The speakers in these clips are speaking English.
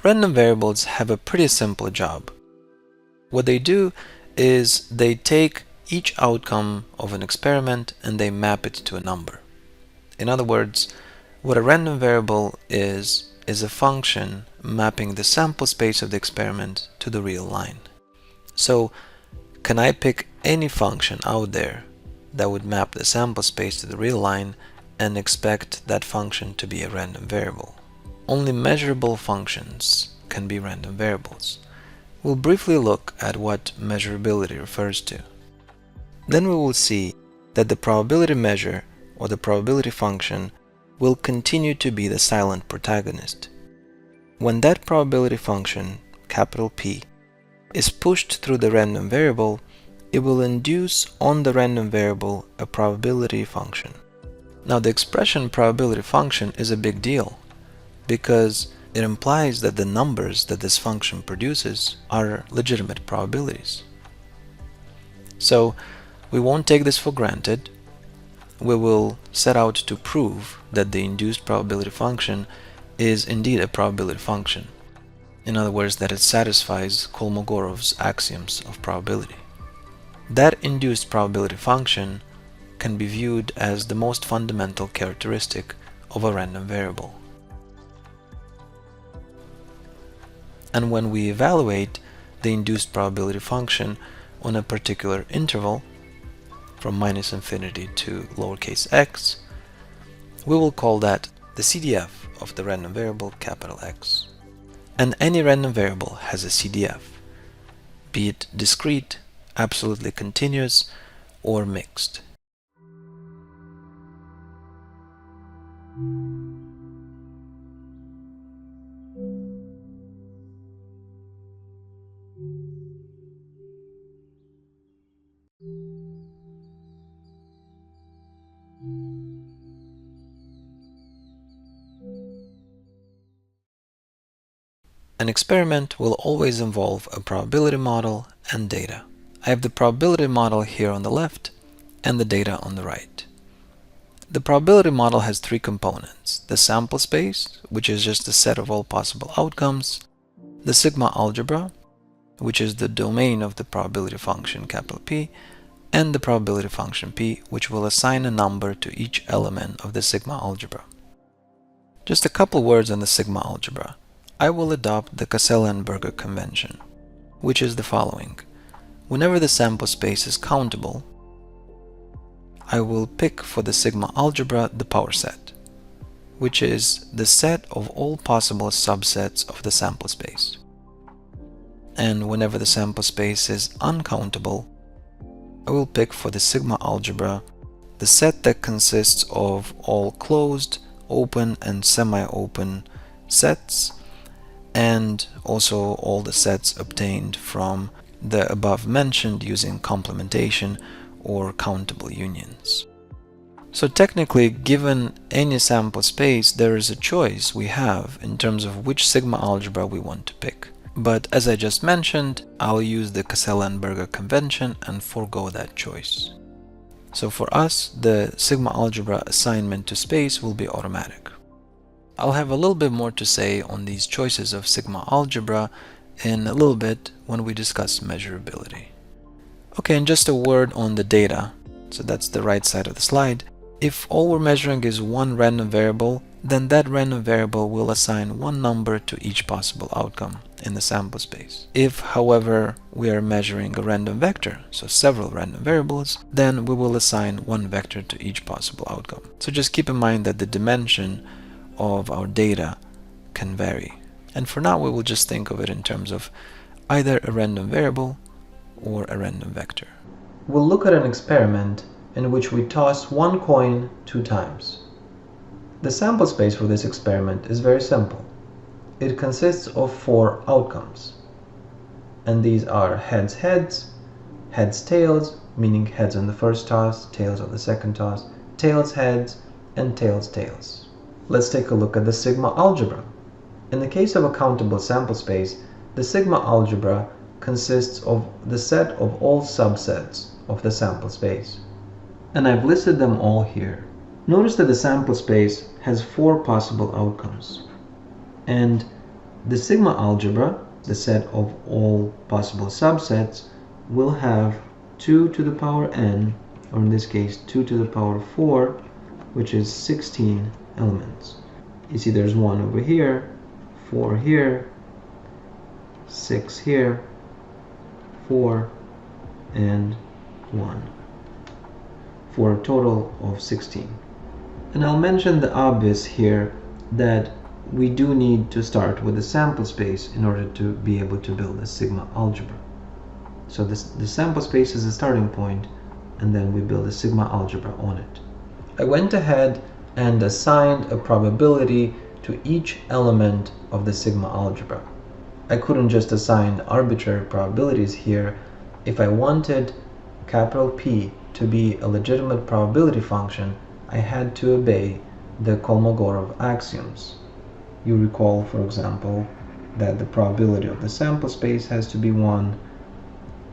Random variables have a pretty simple job. What they do is they take each outcome of an experiment and they map it to a number. In other words, what a random variable is a function mapping the sample space of the experiment to the real line. So, can I pick any function out there that would map the sample space to the real line and expect that function to be a random variable? Only measurable functions can be random variables. We'll briefly look at what measurability refers to. Then we will see that the probability measure or the probability function will continue to be the silent protagonist. When that probability function, capital P, is pushed through the random variable, it will induce on the random variable a probability function. Now the expression probability function is a big deal because it implies that the numbers that this function produces are legitimate probabilities. So we won't take this for granted. We will set out to prove that the induced probability function is indeed a probability function. In other words, that it satisfies Kolmogorov's axioms of probability. That induced probability function can be viewed as the most fundamental characteristic of a random variable. And when we evaluate the induced probability function on a particular interval, from -infinity to lowercase x, we will call that the CDF of the random variable capital X. And any random variable has a CDF, be it discrete, absolutely continuous, or mixed. An experiment will always involve a probability model and data. I have the probability model here on the left and the data on the right. The probability model has three components: the sample space, which is just a set of all possible outcomes, the sigma algebra, which is the domain of the probability function capital P, and the probability function P, which will assign a number to each element of the sigma algebra. Just a couple words on the sigma algebra. I will adopt the Casella Berger convention, which is the following. Whenever the sample space is countable, I will pick for the sigma algebra the power set, which is the set of all possible subsets of the sample space. And whenever the sample space is uncountable, I will pick for the sigma algebra the set that consists of all closed, open, and semi-open sets, and also all the sets obtained from the above mentioned using complementation or countable unions. So technically, given any sample space, there is a choice we have in terms of which sigma algebra we want to pick. But as I just mentioned, I'll use the Casella Berger convention and forego that choice. So for us, the sigma algebra assignment to space will be automatic. I'll have a little bit more to say on these choices of sigma algebra in a little bit when we discuss measurability. Okay, and just a word on the data. So that's the right side of the slide. If all we're measuring is one random variable, then that random variable will assign one number to each possible outcome in the sample space. If, however, we are measuring a random vector, so several random variables, then we will assign one vector to each possible outcome. So just keep in mind that the dimension of our data can vary. And for now, we will just think of it in terms of either a random variable or a random vector. We'll look at an experiment in which we toss one coin 2 times. The sample space for this experiment is very simple. It consists of 4 outcomes. And these are heads heads, heads tails, meaning heads on the first toss, tails on the second toss, tails heads, and tails tails. Let's take a look at the sigma algebra. In the case of a countable sample space, the sigma algebra consists of the set of all subsets of the sample space. And I've listed them all here. Notice that the sample space has 4 possible outcomes. And The sigma algebra, the set of all possible subsets, will have 2 to the power n, or in this case 2 to the power 4, which is 16 elements. You see there's 1 over here, 4 here, 6 here, 4, and 1, for a total of 16. And I'll mention the obvious here, that we do need to start with a sample space in order to be able to build a sigma algebra. So the sample space is a starting point, and then we build a sigma algebra on it. I went ahead and assigned a probability to each element of the sigma algebra. I couldn't just assign arbitrary probabilities here. If I wanted capital P to be a legitimate probability function, I had to obey the Kolmogorov axioms. You recall, for example, that the probability of the sample space has to be 1,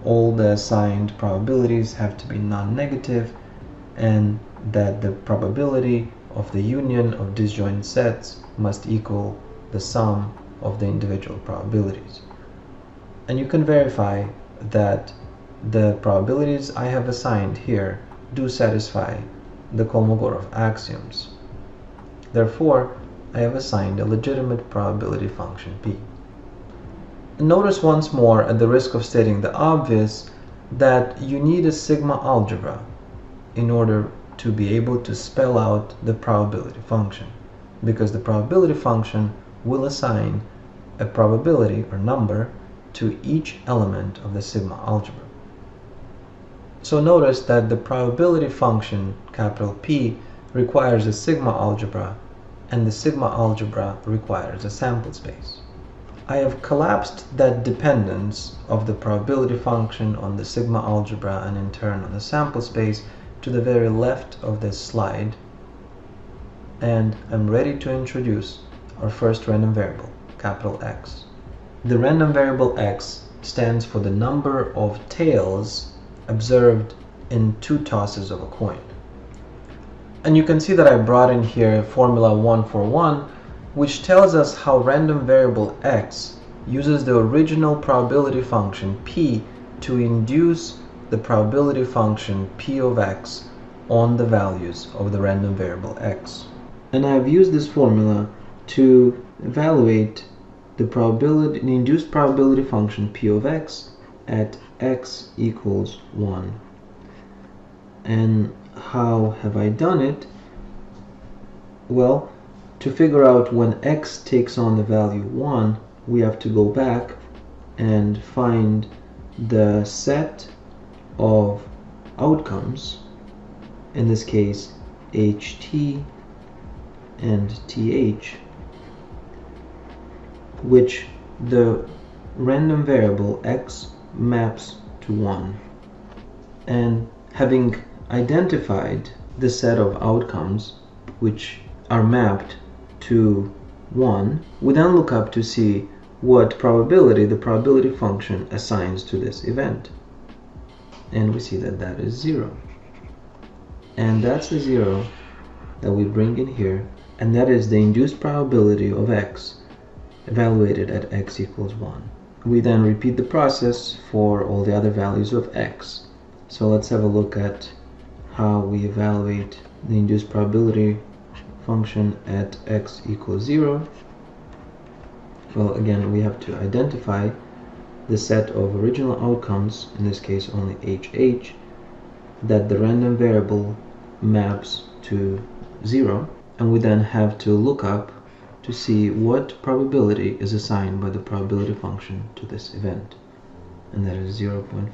all the assigned probabilities have to be non-negative, and that the probability of the union of disjoint sets must equal the sum of the individual probabilities. And you can verify that the probabilities I have assigned here do satisfy the Kolmogorov axioms. Therefore, I have assigned a legitimate probability function P. Notice once more, at the risk of stating the obvious, that you need a sigma algebra in order to be able to spell out the probability function, because the probability function will assign a probability or number to each element of the sigma algebra. So notice that the probability function, capital P, requires a sigma algebra, and the sigma algebra requires a sample space. I have collapsed that dependence of the probability function on the sigma algebra and in turn on the sample space to the very left of this slide, and I'm ready to introduce our first random variable, capital X. The random variable X stands for the number of tails observed in 2 tosses of a coin. And you can see that I brought in here formula 141, which tells us how random variable X uses the original probability function P to induce the probability function P of X on the values of the random variable X. And I have used this formula to evaluate the induced probability function P of X at X equals 1. And how have I done it? Well, to figure out when X takes on the value 1, we have to go back and find the set of outcomes, in this case HT and TH, which the random variable X maps to 1. And having identified the set of outcomes which are mapped to 1, we then look up to see what probability the probability function assigns to this event. And we see that that is 0. And that's the 0 that we bring in here, and that is the induced probability of X evaluated at X equals 1. We then repeat the process for all the other values of X. So let's have a look at how we evaluate the induced probability function at X equals 0. Well, again, we have to identify the set of original outcomes, in this case only HH, that the random variable maps to 0, and we then have to look up to see what probability is assigned by the probability function to this event, and that is 0.5.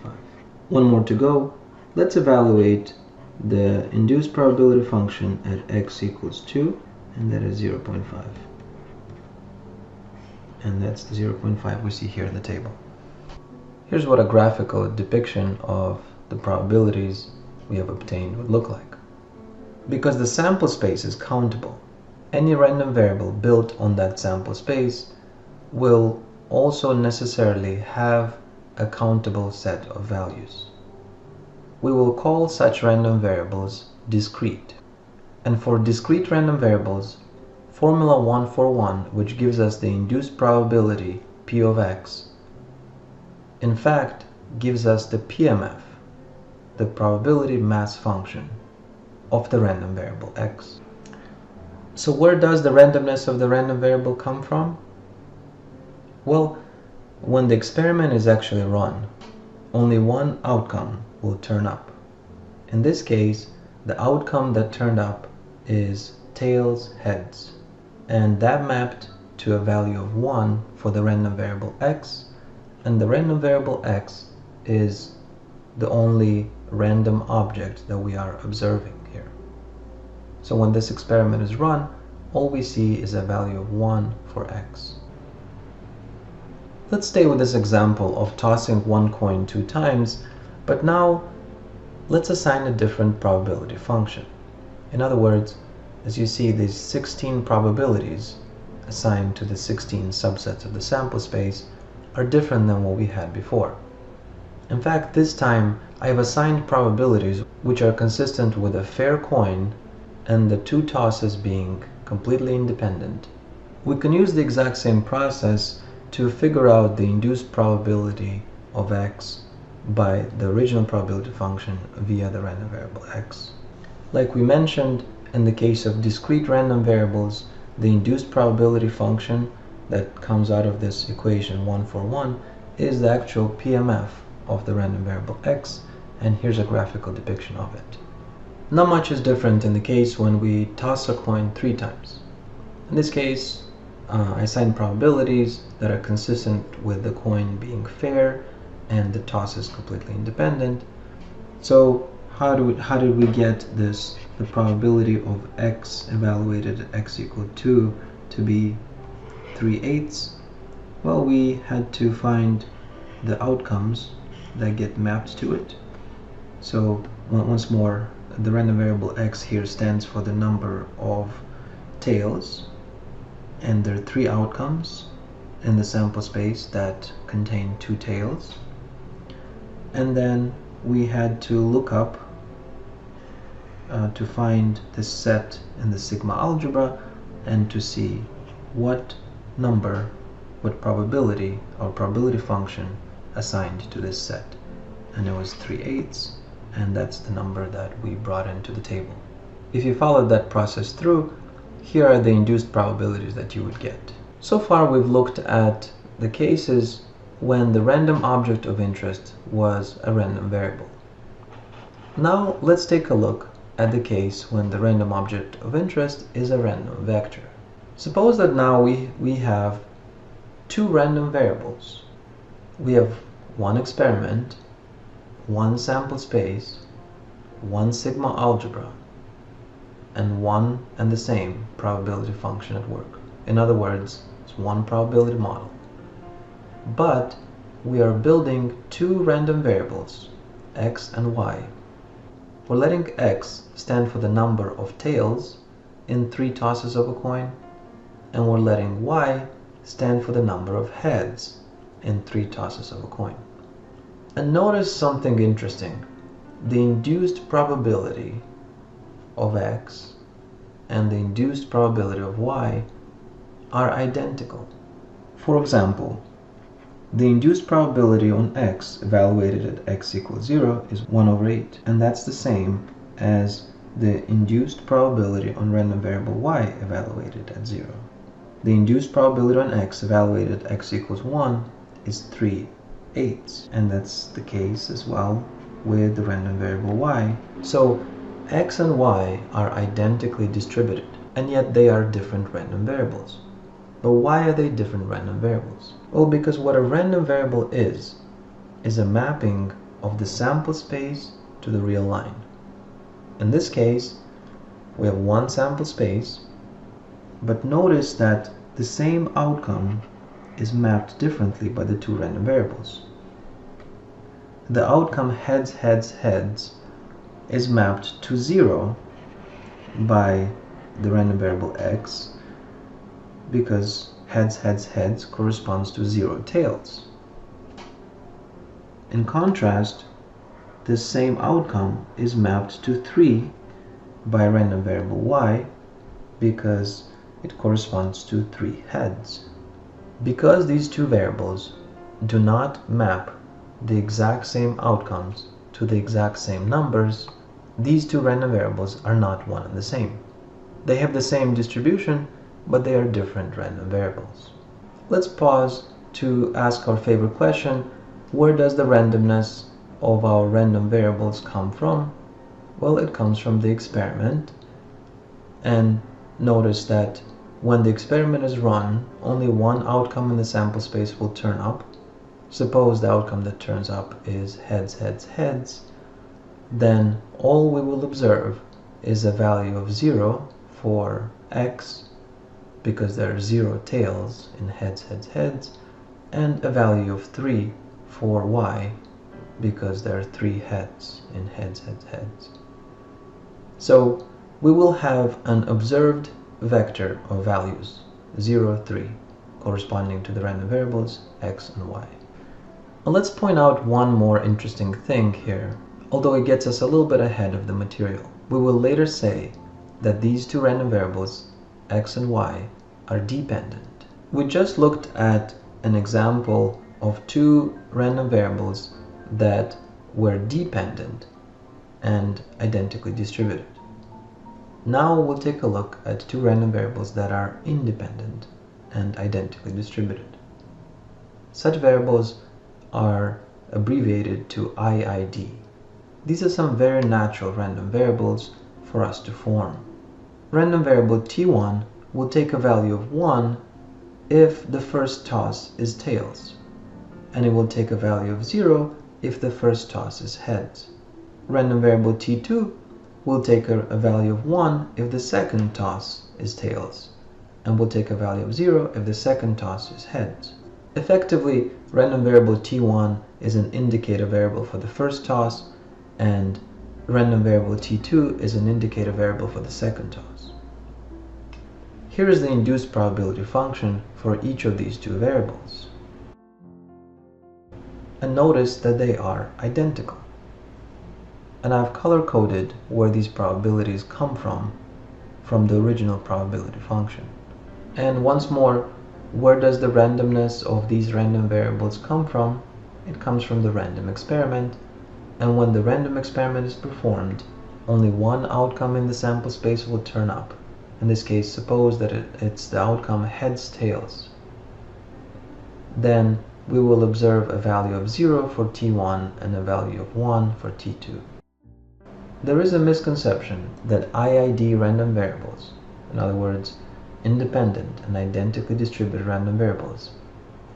One more to go. Let's evaluate the induced probability function at X equals 2, and that is 0.5. And that's the 0.5 we see here in the table. Here's what a graphical depiction of the probabilities we have obtained would look like. Because the sample space is countable, any random variable built on that sample space will also necessarily have a countable set of values. We will call such random variables discrete. And for discrete random variables, formula 141, which gives us the induced probability P of x, in fact gives us the PMF, the probability mass function of the random variable x. So where does the randomness of the random variable come from? Well, when the experiment is actually run, only one outcome will turn up. In this case, the outcome that turned up is tails, heads, and that mapped to a value of 1 for the random variable x, and the random variable x is the only random object that we are observing here. So when this experiment is run, all we see is a value of 1 for x. Let's stay with this example of tossing one coin 2 times, but now let's assign a different probability function. In other words, as you see, these 16 probabilities assigned to the 16 subsets of the sample space are different than what we had before. In fact, this time I have assigned probabilities which are consistent with a fair coin and the 2 tosses being completely independent. We can use the exact same process to figure out the induced probability of x by the original probability function via the random variable x. Like we mentioned, in the case of discrete random variables, the induced probability function that comes out of this equation 141 is the actual PMF of the random variable x, and here's a graphical depiction of it. Not much is different in the case when we toss a coin 3 times. In this case, I assign probabilities that are consistent with the coin being fair and the toss is completely independent. So how did we get this, the probability of x evaluated at x equal 2 to be 3/8? Well, we had to find the outcomes that get mapped to it. So once more, the random variable x here stands for the number of tails, and there are 3 outcomes in the sample space that contain 2 tails. And then we had to look up to find this set in the sigma algebra and to see what number, what probability or probability function assigned to this set. And it was 3/8, and that's the number that we brought into the table. If you followed that process through, here are the induced probabilities that you would get. So far we've looked at the cases when the random object of interest was a random variable. Now let's take a look at the case when the random object of interest is a random vector. Suppose that now we have 2 random variables. We have one experiment, one sample space, one sigma algebra, and one and the same probability function at work. In other words, it's one probability model. But we are building 2 random variables, x and y. We're letting x stand for the number of tails in 3 tosses of a coin, and we're letting y stand for the number of heads in 3 tosses of a coin. And notice something interesting. The induced probability of x and the induced probability of y are identical. For example, the induced probability on x evaluated at x equals 0 is 1/8, and that's the same as the induced probability on random variable y evaluated at 0. The induced probability on x evaluated at x equals 1 is 3/8, and that's the case as well with the random variable y. So x and y are identically distributed, and yet they are different random variables. But why are they different random variables? Well, because what a random variable is a mapping of the sample space to the real line. In this case, we have one sample space, but notice that the same outcome is mapped differently by the 2 random variables. The outcome heads, heads, heads is mapped to 0 by the random variable x, because heads, heads, heads corresponds to 0 tails. In contrast, this same outcome is mapped to 3 by random variable y, because it corresponds to 3 heads. Because these two variables do not map the exact same outcomes to the exact same numbers, these two random variables are not one and the same. They have the same distribution, but they are different random variables. Let's pause to ask our favorite question: where does the randomness of our random variables come from? Well, it comes from the experiment. And notice that when the experiment is run, only one outcome in the sample space will turn up. Suppose the outcome that turns up is heads, heads, heads. Then all we will observe is a value of 0 for x, because there are 0 tails in heads, heads, heads, and a value of 3 for y, because there are 3 heads in heads, heads, heads. So we will have an observed vector of values 0, 3, corresponding to the random variables x and y. Now let's point out one more interesting thing here, although it gets us a little bit ahead of the material. We will later say that these two random variables x and y are dependent. We just looked at an example of two random variables that were dependent and identically distributed. Now we'll take a look at two random variables that are independent and identically distributed. Such variables are abbreviated to IID. These are some very natural random variables for us to form. Random variable t1 will take a value of 1 if the first toss is tails, and it will take a value of 0 if the first toss is heads. Random variable t2 will take a value of 1 if the second toss is tails, and will take a value of 0 if the second toss is heads. Effectively, random variable t1 is an indicator variable for the first toss, and random variable t2 is an indicator variable for the second toss. Here is the induced probability function for each of these two variables. And notice that they are identical. And I've color-coded where these probabilities come from the original probability function. And once more, where does the randomness of these random variables come from? It comes from the random experiment. And when the random experiment is performed, only one outcome in the sample space will turn up. In this case, suppose that it's the outcome heads, tails. Then we will observe a value of 0 for t1 and a value of 1 for t2. There is a misconception that IID random variables, in other words, independent and identically distributed random variables,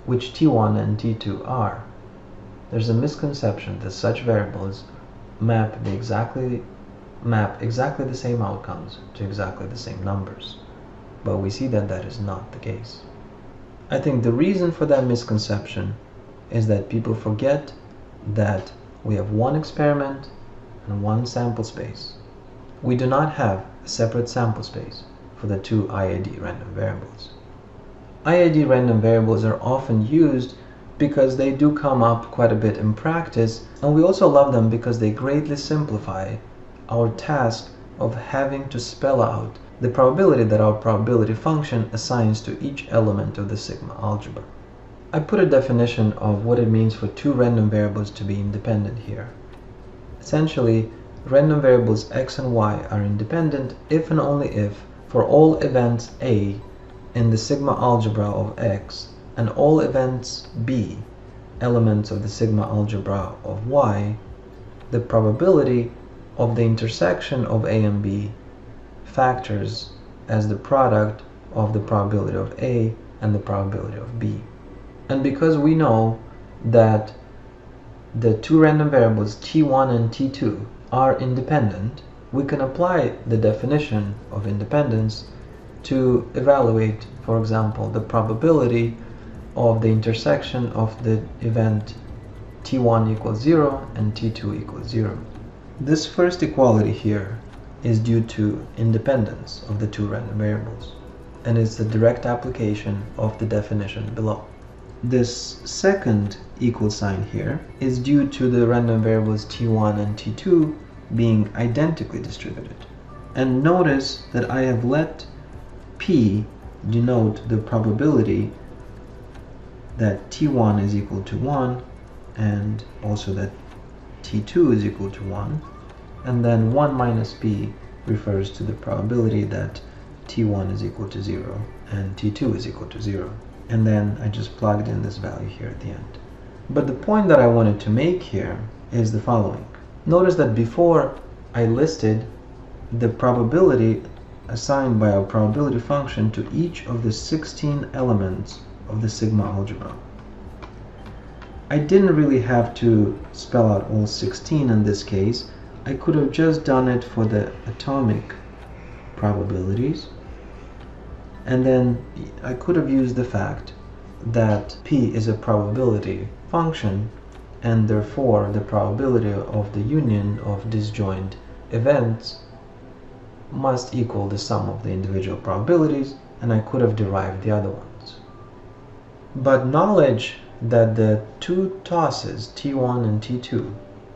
which t1 and t2 are, there's a misconception that such variables map exactly the same outcomes to exactly the same numbers. But we see that that is not the case. I think the reason for that misconception is that people forget that we have one experiment and one sample space. We do not have a separate sample space for the two IID random variables. IID random variables are often used because they do come up quite a bit in practice, and we also love them because they greatly simplify our task of having to spell out the probability that our probability function assigns to each element of the sigma algebra. I put a definition of what it means for two random variables to be independent here. Essentially, random variables x and y are independent if and only if, for all events a in the sigma algebra of x and all events b, elements of the sigma algebra of y, the probability of the intersection of a and b factors as the product of the probability of a and the probability of b. And because we know that the two random variables t1 and t2 are independent, we can apply the definition of independence to evaluate, for example, the probability of the intersection of the event t1 equals 0 and t2 equals 0. This first equality here is due to independence of the two random variables, and is the direct application of the definition below. This second equal sign here is due to the random variables t1 and t2 being identically distributed. And notice that I have let p denote the probability that T1 is equal to 1 and also that T2 is equal to 1, and then 1 minus P refers to the probability that T1 is equal to 0 and T2 is equal to 0. And then I just plugged in this value here at the end. But the point that I wanted to make here is the following. Notice that before I listed the probability assigned by our probability function to each of the 16 elements of the sigma algebra. I didn't really have to spell out all 16 in this case. I could have just done it for the atomic probabilities, and then I could have used the fact that P is a probability function, and therefore the probability of the union of disjoint events must equal the sum of the individual probabilities, and I could have derived the other ones. But knowledge that the two tosses, T1 and T2,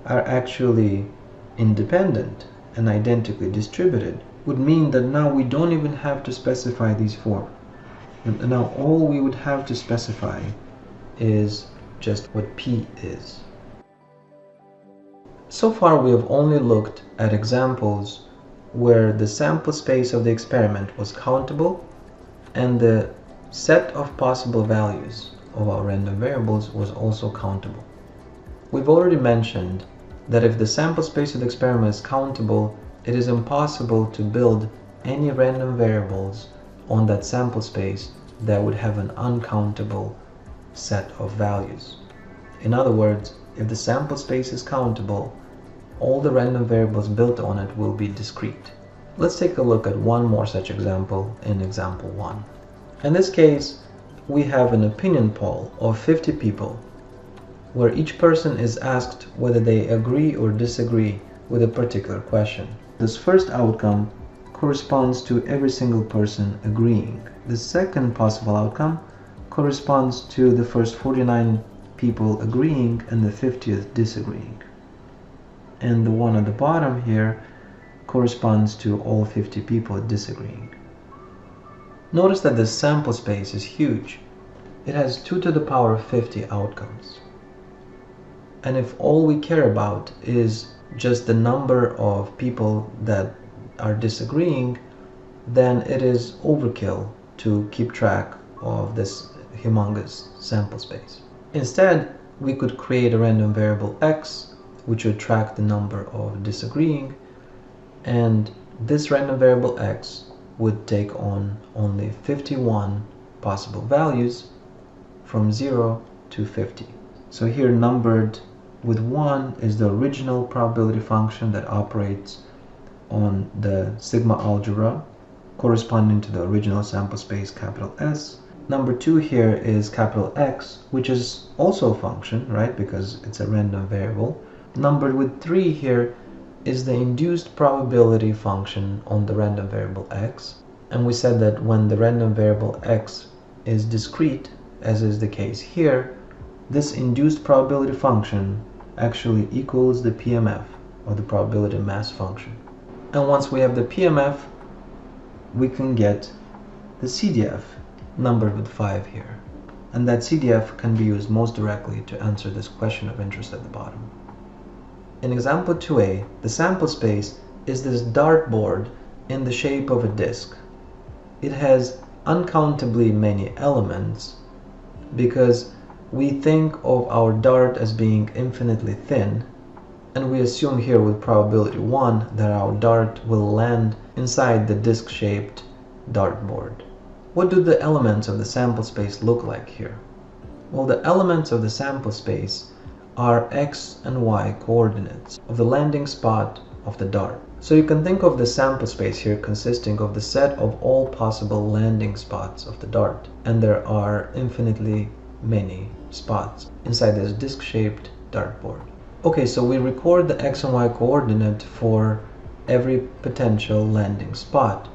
are actually independent and identically distributed would mean that now we don't even have to specify these four. And now all we would have to specify is just what P is. So far we have only looked at examples where the sample space of the experiment was countable and the set of possible values of our random variables was also countable. We've already mentioned that if the sample space of the experiment is countable, it is impossible to build any random variables on that sample space that would have an uncountable set of values. In other words, if the sample space is countable, all the random variables built on it will be discrete. Let's take a look at one more such example in example 1. In this case, we have an opinion poll of 50 people where each person is asked whether they agree or disagree with a particular question. This first outcome corresponds to every single person agreeing. The second possible outcome corresponds to the first 49 people agreeing and the 50th disagreeing. And the one at the bottom here corresponds to all 50 people disagreeing. Notice that the sample space is huge. It has 2 to the power of 50 outcomes. And if all we care about is just the number of people that are disagreeing, then it is overkill to keep track of this humongous sample space. Instead, we could create a random variable x, which would track the number of disagreeing, and this random variable x would take on only 51 possible values from 0 to 50. So here numbered with 1 is the original probability function that operates on the sigma algebra corresponding to the original sample space capital S. Number 2 here is capital X, which is also a function, right, because it's a random variable. Numbered with 3 here is the induced probability function on the random variable x, and we said that when the random variable x is discrete, as is the case here, this induced probability function actually equals the PMF, or the probability mass function. And once we have the PMF, we can get the CDF, numbered with 5 here, and that CDF can be used most directly to answer this question of interest at the bottom. In example 2a, the sample space is this dartboard in the shape of a disk. It has uncountably many elements because we think of our dart as being infinitely thin, and we assume here with probability 1 that our dart will land inside the disk-shaped dartboard. What do the elements of the sample space look like here? Well, the elements of the sample space are x and y coordinates of the landing spot of the dart. So you can think of the sample space here consisting of the set of all possible landing spots of the dart, and there are infinitely many spots inside this disc-shaped dartboard. Okay, so we record the x and y coordinate for every potential landing spot,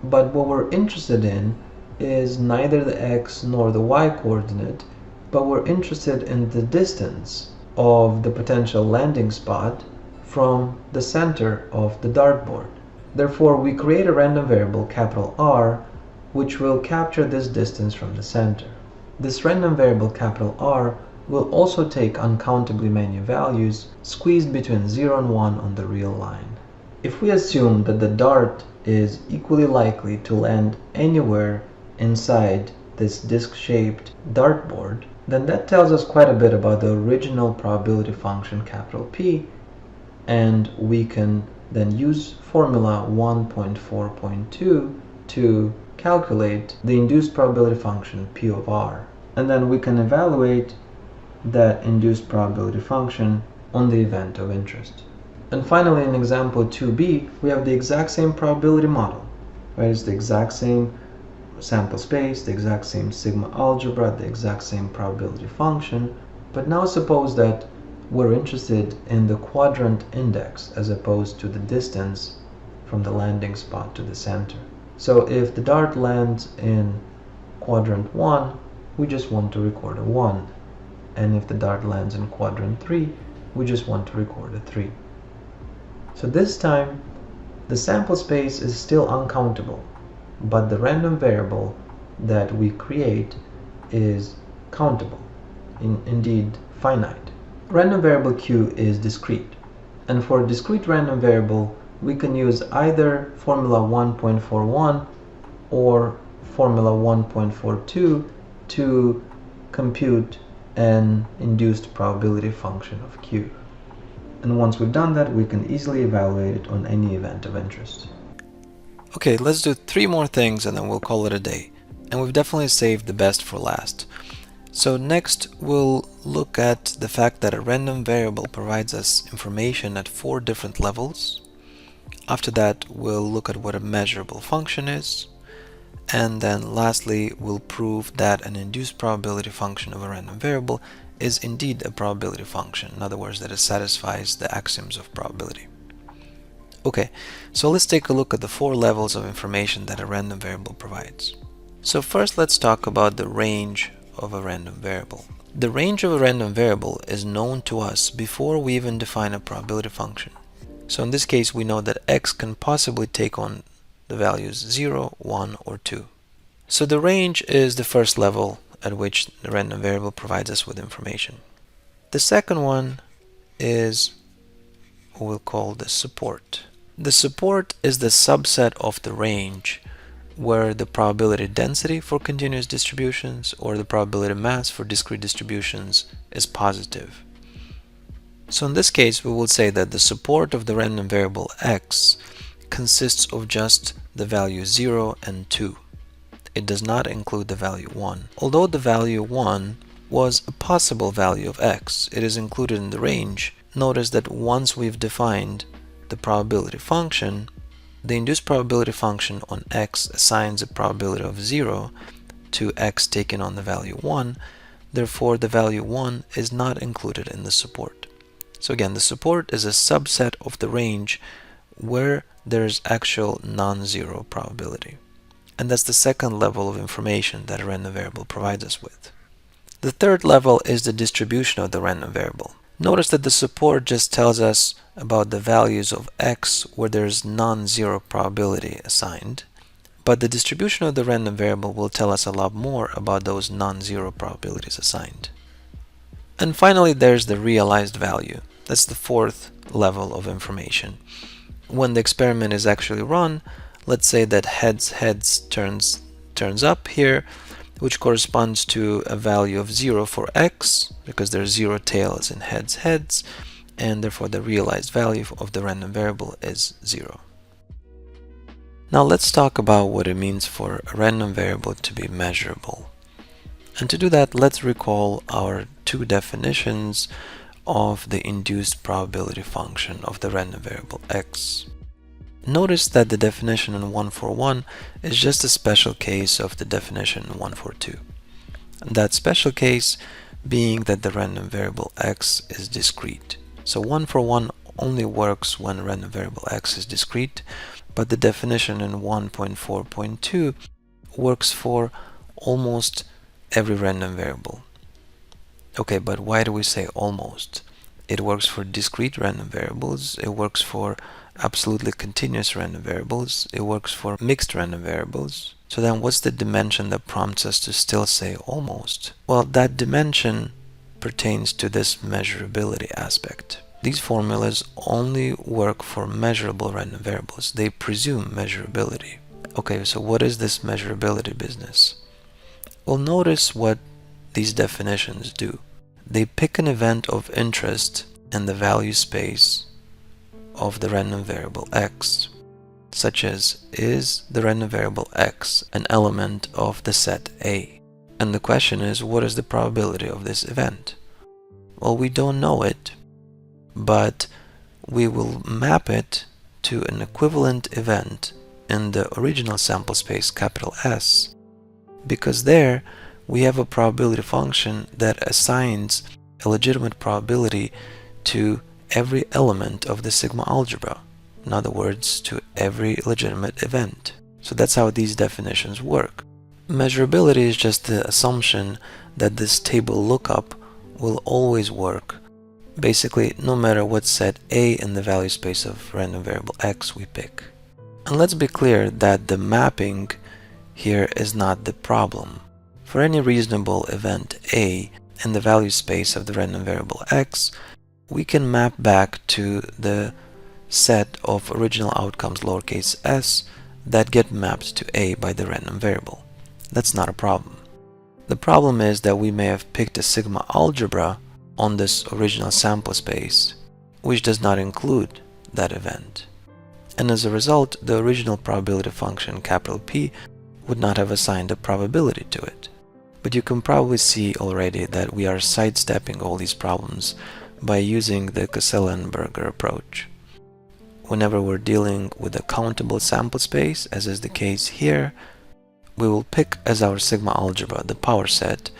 but what we're interested in is neither the x nor the y coordinate, but we're interested in the distance of the potential landing spot from the center of the dartboard. Therefore, we create a random variable, capital R, which will capture this distance from the center. This random variable capital R will also take uncountably many values squeezed between 0 and 1 on the real line. If we assume that the dart is equally likely to land anywhere inside this disc-shaped dartboard, then that tells us quite a bit about the original probability function capital P, and we can then use formula 1.4.2 to calculate the induced probability function P of R. And then we can evaluate that induced probability function on the event of interest. And finally, in example 2b, we have the exact same probability model, right? It's the exact same sample space, the exact same sigma algebra, the exact same probability function. But now suppose that we're interested in the quadrant index as opposed to the distance from the landing spot to the center. So if the dart lands in quadrant 1, we just want to record a 1. And if the dart lands in quadrant 3, we just want to record a 3. So this time, the sample space is still uncountable, but the random variable that we create is countable, indeed finite. Random variable Q is discrete, and for a discrete random variable, we can use either formula 1.41 or formula 1.42 to compute an induced probability function of Q. And once we've done that, we can easily evaluate it on any event of interest. Okay, let's do 3 more things and then we'll call it a day. And we've definitely saved the best for last. So next, we'll look at the fact that a random variable provides us information at 4 different levels. After that, we'll look at what a measurable function is. And then lastly, we'll prove that an induced probability function of a random variable is indeed a probability function. In other words, that it satisfies the axioms of probability. Okay, so let's take a look at the 4 levels of information that a random variable provides. So first, let's talk about the range of a random variable. The range of a random variable is known to us before we even define a probability function. So in this case, we know that x can possibly take on the values 0, 1, or 2. So the range is the first level at which the random variable provides us with information. The second one is what we'll call the support. The support is the subset of the range where the probability density for continuous distributions or the probability mass for discrete distributions is positive. So in this case, we will say that the support of the random variable x consists of just the value 0 and 2. It does not include the value 1. Although the value 1 was a possible value of x, it is included in the range. Notice that once we've defined the probability function, the induced probability function on x assigns a probability of 0 to x taking on the value 1. Therefore, the value 1 is not included in the support. So again, the support is a subset of the range where there's actual non-zero probability. And that's the second level of information that a random variable provides us with. The third level is the distribution of the random variable. Notice that the support just tells us about the values of x where there's non-zero probability assigned, but the distribution of the random variable will tell us a lot more about those non-zero probabilities assigned. And finally, there's the realized value. That's the fourth level of information. When the experiment is actually run, let's say that heads turns up here, which corresponds to a value of 0 for x, because there's 0 tails in heads, and therefore the realized value of the random variable is 0. Now let's talk about what it means for a random variable to be measurable. And to do that, let's recall our 2 definitions of the induced probability function of the random variable x. Notice that the definition in 141 is just a special case of the definition in 142. That special case being that the random variable x is discrete. So 141 only works when random variable x is discrete, but the definition in 1.4.2 works for almost every random variable. Okay, but why do we say almost? It works for discrete random variables, it works for absolutely continuous random variables, it works for mixed random variables, So then what's the dimension that prompts us to still say almost? Well, that dimension pertains to this measurability aspect. These formulas only work for measurable random variables. They presume measurability. Okay, so what is this measurability business? Well, notice what these definitions do. They pick an event of interest in the value space of the random variable x, such as, is the random variable x an element of the set A? And the question is, what is the probability of this event? Well, we don't know it, but we will map it to an equivalent event in the original sample space, capital S, because there we have a probability function that assigns a legitimate probability to every element of the sigma algebra. In other words, to every legitimate event. So that's how these definitions work. Measurability is just the assumption that this table lookup will always work, basically no matter what set A in the value space of random variable x we pick. And let's be clear that the mapping here is not the problem. For any reasonable event A in the value space of the random variable x, we can map back to the set of original outcomes lowercase s that get mapped to A by the random variable. That's not a problem. The problem is that we may have picked a sigma algebra on this original sample space, which does not include that event. And as a result, the original probability function, capital P, would not have assigned a probability to it. But you can probably see already that we are sidestepping all these problems by using the Casella Berger approach. Whenever we're dealing with a countable sample space, as is the case here, we will pick as our sigma algebra the power set,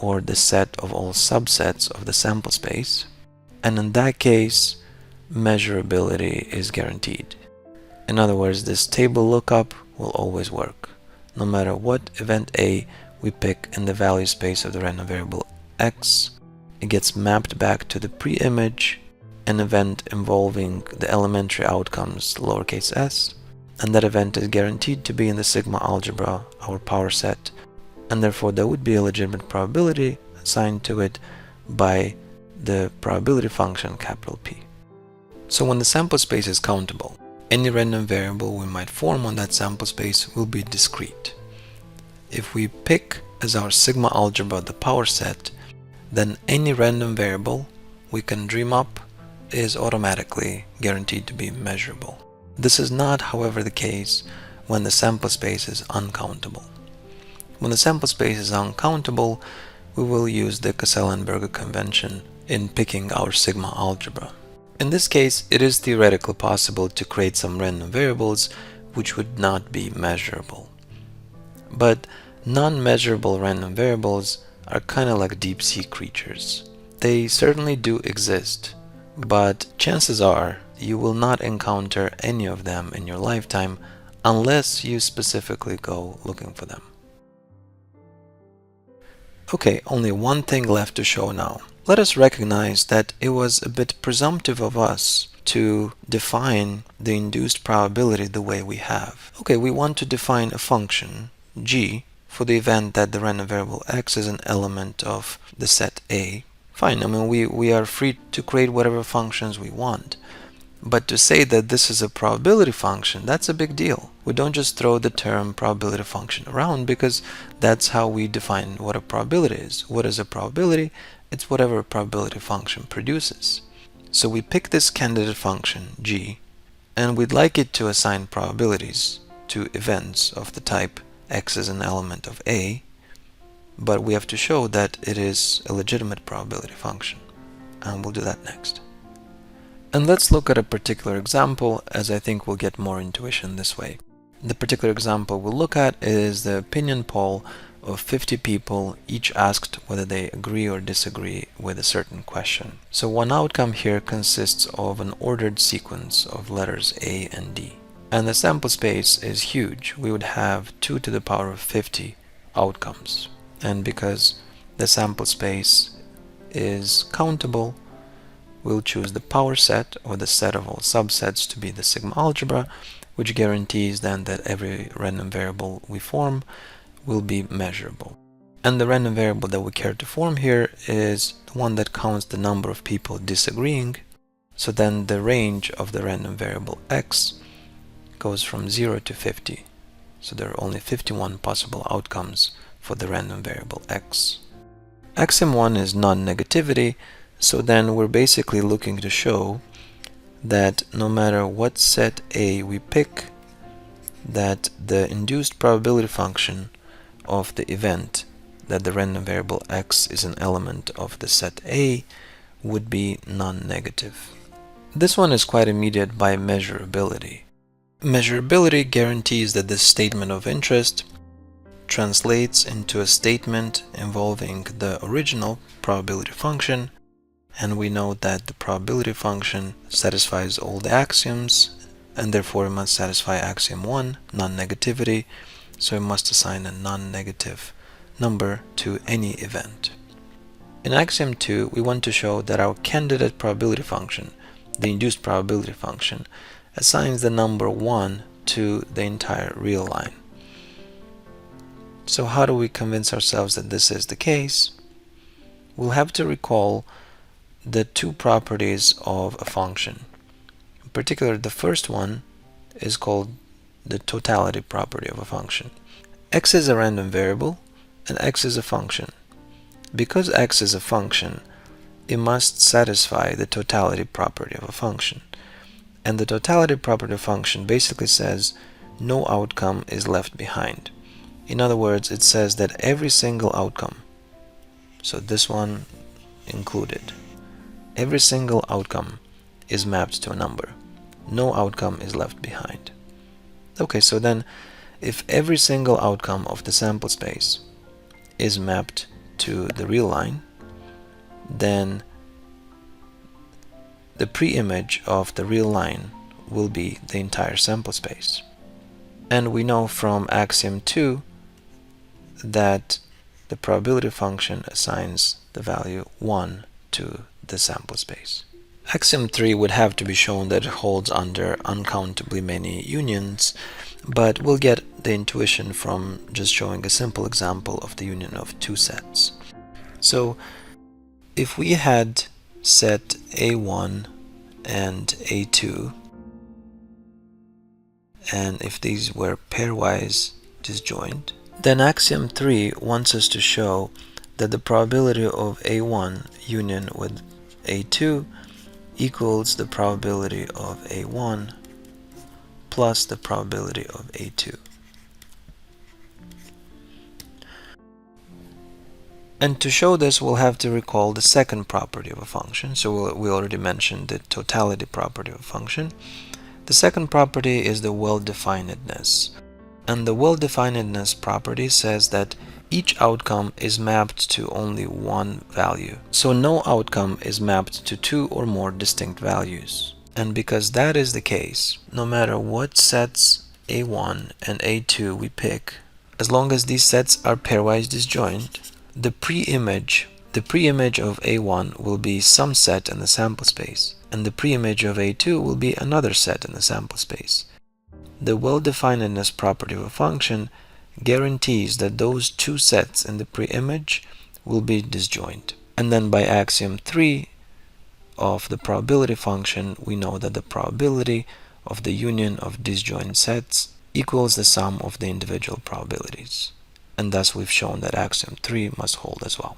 or the set of all subsets of the sample space, and in that case, measurability is guaranteed. In other words, this table lookup will always work, no matter what event A we pick in the value space of the random variable x. It gets mapped back to the pre-image, an event involving the elementary outcomes lowercase s, and that event is guaranteed to be in the sigma algebra, our power set, and therefore there would be a legitimate probability assigned to it by the probability function, capital P. So when the sample space is countable, any random variable we might form on that sample space will be discrete. If we pick as our sigma algebra the power set, then any random variable we can dream up is automatically guaranteed to be measurable. This is not, however, the case when the sample space is uncountable. When the sample space is uncountable, we will use the Casella Berger convention in picking our sigma algebra. In this case, it is theoretically possible to create some random variables which would not be measurable. But non-measurable random variables are kind of like deep sea creatures. They certainly do exist, but chances are you will not encounter any of them in your lifetime unless you specifically go looking for them. Okay, only one thing left to show now. Let us recognize that it was a bit presumptive of us to define the induced probability the way we have. Okay, we want to define a function, g, for the event that the random variable x is an element of the set A. Fine, I mean, we are free to create whatever functions we want. But to say that this is a probability function, that's a big deal. We don't just throw the term probability function around, because that's how we define what a probability is. What is a probability? It's whatever a probability function produces. So we pick this candidate function, g, and we'd like it to assign probabilities to events of the type x is an element of A, but we have to show that it is a legitimate probability function. And we'll do that next. And let's look at a particular example, as I think we'll get more intuition this way. The particular example we'll look at is the opinion poll of 50 people, each asked whether they agree or disagree with a certain question. So one outcome here consists of an ordered sequence of letters A and D. And the sample space is huge. We would have 2 to the power of 50 outcomes. And because the sample space is countable, we'll choose the power set, or the set of all subsets, to be the sigma algebra, which guarantees then that every random variable we form will be measurable. And the random variable that we care to form here is the one that counts the number of people disagreeing. So then the range of the random variable x goes from 0 to 50. So there are only 51 possible outcomes for the random variable x. Axiom 1 is non-negativity, so then we're basically looking to show that no matter what set A we pick, that the induced probability function of the event that the random variable x is an element of the set A would be non-negative. This one is quite immediate by measurability. Measurability guarantees that this statement of interest translates into a statement involving the original probability function, and we know that the probability function satisfies all the axioms, and therefore it must satisfy axiom 1, non-negativity, so it must assign a non-negative number to any event. In axiom 2, we want to show that our candidate probability function, the induced probability function, assigns the number 1 to the entire real line. So how do we convince ourselves that this is the case? We'll have to recall the two properties of a function. In particular, the first one is called the totality property of a function. X is a random variable and x is a function. Because x is a function, it must satisfy the totality property of a function. And the totality property of a function basically says no outcome is left behind. In other words, it says that every single outcome, so this one included, every single outcome is mapped to a number. No outcome is left behind. Okay, so then if every single outcome of the sample space is mapped to the real line, then the pre-image of the real line will be the entire sample space. And we know from axiom 2 that the probability function assigns the value 1 to the sample space. Axiom 3 would have to be shown that it holds under uncountably many unions, but we'll get the intuition from just showing a simple example of the union of two sets. So if we had set A1 and A2, and if these were pairwise disjoint, then axiom 3 wants us to show that the probability of A1 union with A2 equals the probability of A1 plus the probability of A2. And to show this, we'll have to recall the second property of a function. So we already mentioned the totality property of a function. The second property is the well-definedness. And the well-definedness property says that each outcome is mapped to only one value. So no outcome is mapped to two or more distinct values. And because that is the case, no matter what sets A1 and A2 we pick, as long as these sets are pairwise disjoint, the pre-image of A1 will be some set in the sample space, and the pre-image of A2 will be another set in the sample space. The well-definedness property of a function guarantees that those two sets in the pre-image will be disjoint. And then by axiom 3 of the probability function, we know that the probability of the union of disjoint sets equals the sum of the individual probabilities. And thus we've shown that axiom 3 must hold as well.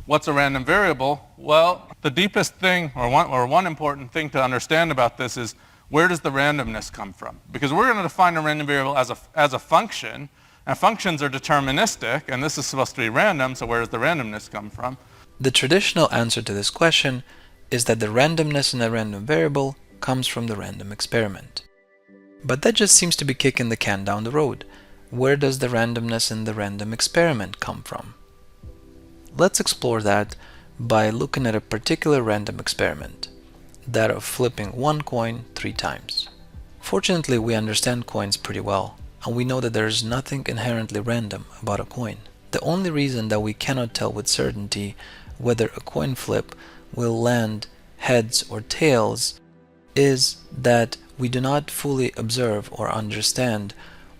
What's a random variable? Well, the deepest thing, or one important thing to understand about this is, where does the randomness come from? Because we're going to define a random variable as a function, and functions are deterministic, and this is supposed to be random, so where does the randomness come from? The traditional answer to this question is that the randomness in a random variable comes from the random experiment. But that just seems to be kicking the can down the road. Where does the randomness in the random experiment come from? Let's explore that by looking at a particular random experiment, that of flipping one coin 3 times. Fortunately, we understand coins pretty well, and we know that there is nothing inherently random about a coin. The only reason that we cannot tell with certainty whether a coin flip will land heads or tails is that we do not fully observe or understand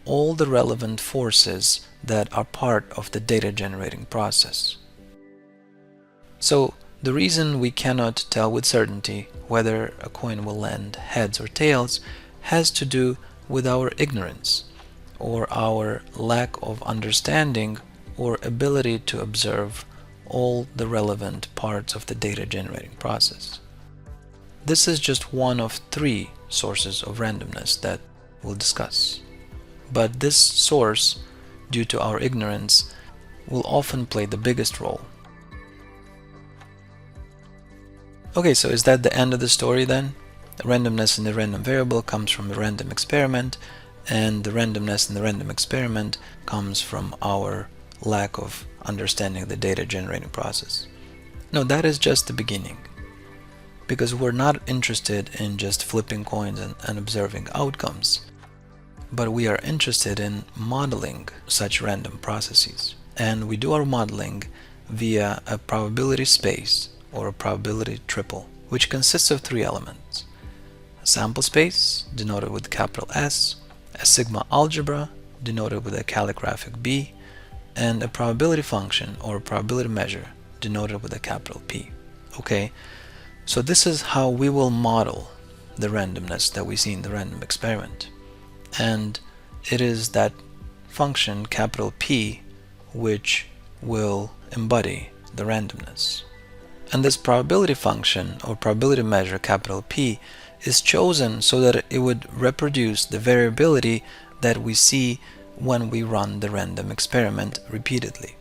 all the relevant forces that are part of the data generating process. So the reason we cannot tell with certainty whether a coin will land heads or tails has to do with our ignorance or our lack of understanding or ability to observe all the relevant parts of the data generating process. This is just one of 3 sources of randomness that we'll discuss. But this source, due to our ignorance, will often play the biggest role. Okay, so is that the end of the story then? The randomness in the random variable comes from the random experiment, and the randomness in the random experiment comes from our lack of understanding the data generating process. No, that is just the beginning. Because we're not interested in just flipping coins and observing outcomes, but we are interested in modeling such random processes. And we do our modeling via a probability space or a probability triple, which consists of 3 elements: a sample space, denoted with capital S, a sigma algebra, denoted with a calligraphic B, and a probability function or a probability measure, denoted with a capital P. Okay? So this is how we will model the randomness that we see in the random experiment. And it is that function, capital P, which will embody the randomness. And this probability function or probability measure, capital P, is chosen so that it would reproduce the variability that we see when we run the random experiment repeatedly.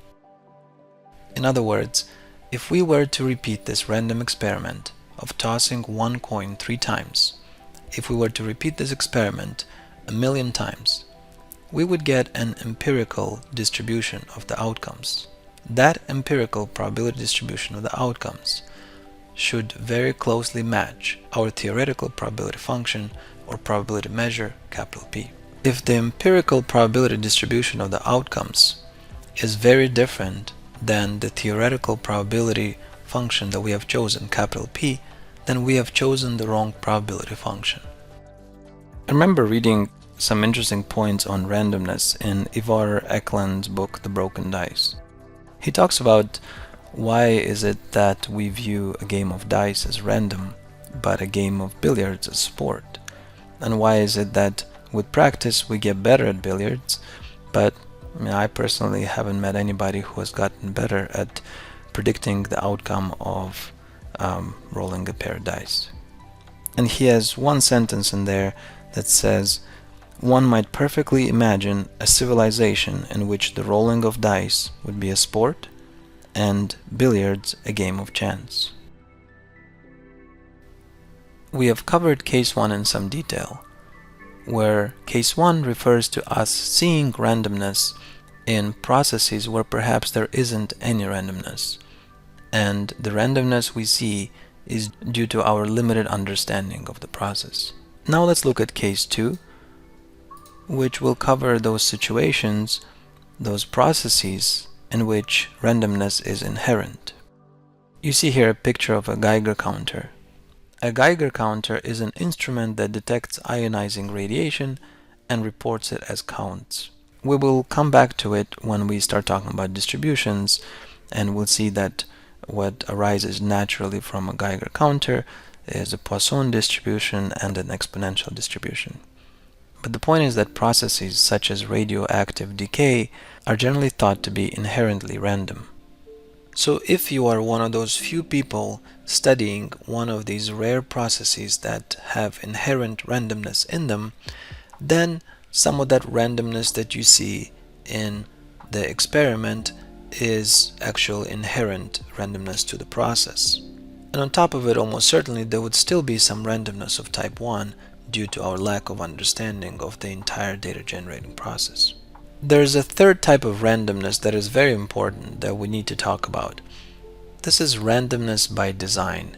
In other words, if we were to repeat this random experiment of tossing one coin 3 times, if we were to repeat this experiment 1,000,000 times, we would get an empirical distribution of the outcomes. That empirical probability distribution of the outcomes should very closely match our theoretical probability function or probability measure, capital P. If the empirical probability distribution of the outcomes is very different than the theoretical probability function that we have chosen, capital P, then we have chosen the wrong probability function. I remember reading some interesting points on randomness in Ivar Eklund's book, The Broken Dice. He talks about why is it that we view a game of dice as random, but a game of billiards as sport? And why is it that with practice we get better at billiards, but I personally haven't met anybody who has gotten better at predicting the outcome of rolling a pair of dice. And he has one sentence in there that says, one might perfectly imagine a civilization in which the rolling of dice would be a sport and billiards a game of chance. We have covered case 1 in some detail, where case 1 refers to us seeing randomness in processes where perhaps there isn't any randomness, and the randomness we see is due to our limited understanding of the process. Now let's look at case 2, which will cover those situations, those processes in which randomness is inherent. You see here a picture of a Geiger counter. A Geiger counter is an instrument that detects ionizing radiation and reports it as counts. We will come back to it when we start talking about distributions, and we'll see that what arises naturally from a Geiger counter is a Poisson distribution and an exponential distribution. But the point is that processes such as radioactive decay are generally thought to be inherently random. So if you are one of those few people studying one of these rare processes that have inherent randomness in them, then some of that randomness that you see in the experiment is actual inherent randomness to the process. And on top of it, almost certainly there would still be some randomness of type 1 due to our lack of understanding of the entire data generating process. There's a third type of randomness that is very important that we need to talk about. This is randomness by design.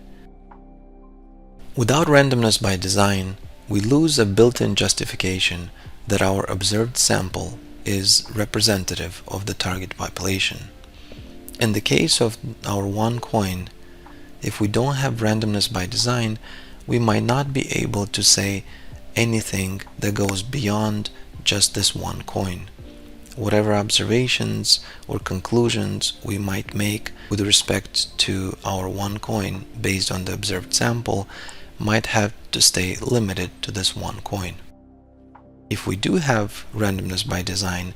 Without randomness by design, we lose a built-in justification that our observed sample is representative of the target population. In the case of our one coin, if we don't have randomness by design, we might not be able to say anything that goes beyond just this one coin. Whatever observations or conclusions we might make with respect to our one coin based on the observed sample might have to stay limited to this one coin. If we do have randomness by design,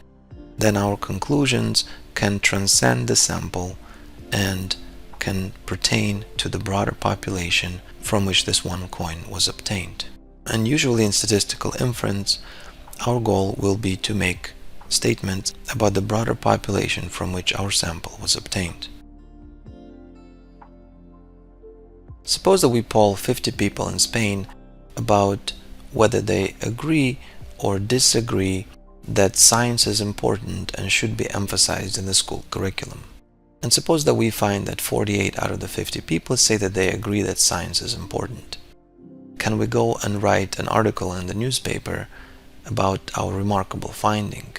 then our conclusions can transcend the sample and can pertain to the broader population from which this one coin was obtained. And usually in statistical inference, our goal will be to make statements about the broader population from which our sample was obtained. Suppose that we poll 50 people in Spain about whether they agree or disagree that science is important and should be emphasized in the school curriculum. And suppose that we find that 48 out of the 50 people say that they agree that science is important. Can we go and write an article in the newspaper about our remarkable finding?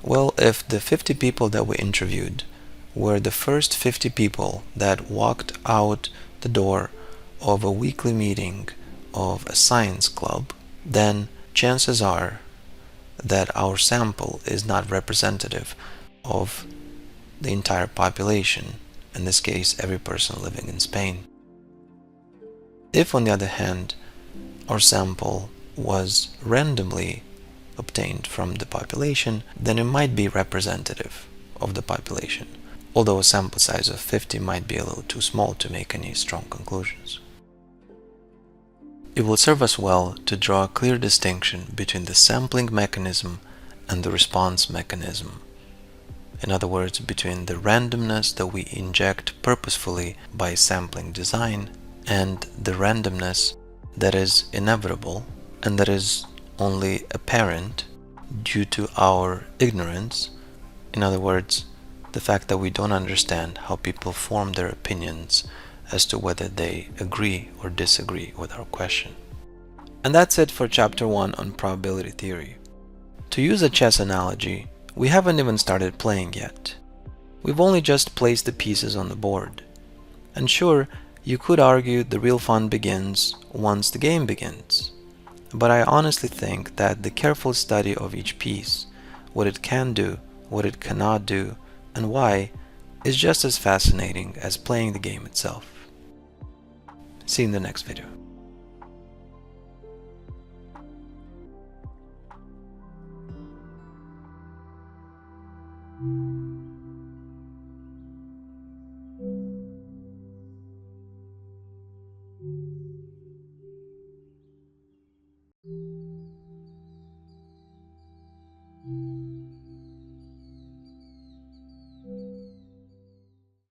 Well, if the 50 people that we interviewed were the first 50 people that walked out the door of a weekly meeting of a science club, then chances are that our sample is not representative of the entire population, in this case every person living in Spain. If, on the other hand, our sample was randomly obtained from the population, then it might be representative of the population, although a sample size of 50 might be a little too small to make any strong conclusions. It will serve us well to draw a clear distinction between the sampling mechanism and the response mechanism. In other words, between the randomness that we inject purposefully by sampling design and the randomness that is inevitable and that is only apparent due to our ignorance. In other words, the fact that we don't understand how people form their opinions as to whether they agree or disagree with our question. And that's it for Chapter 1 on probability theory. To use a chess analogy, we haven't even started playing yet. We've only just placed the pieces on the board. And sure, you could argue the real fun begins once the game begins. But I honestly think that the careful study of each piece, what it can do, what it cannot do, and why, is just as fascinating as playing the game itself. See you in the next video.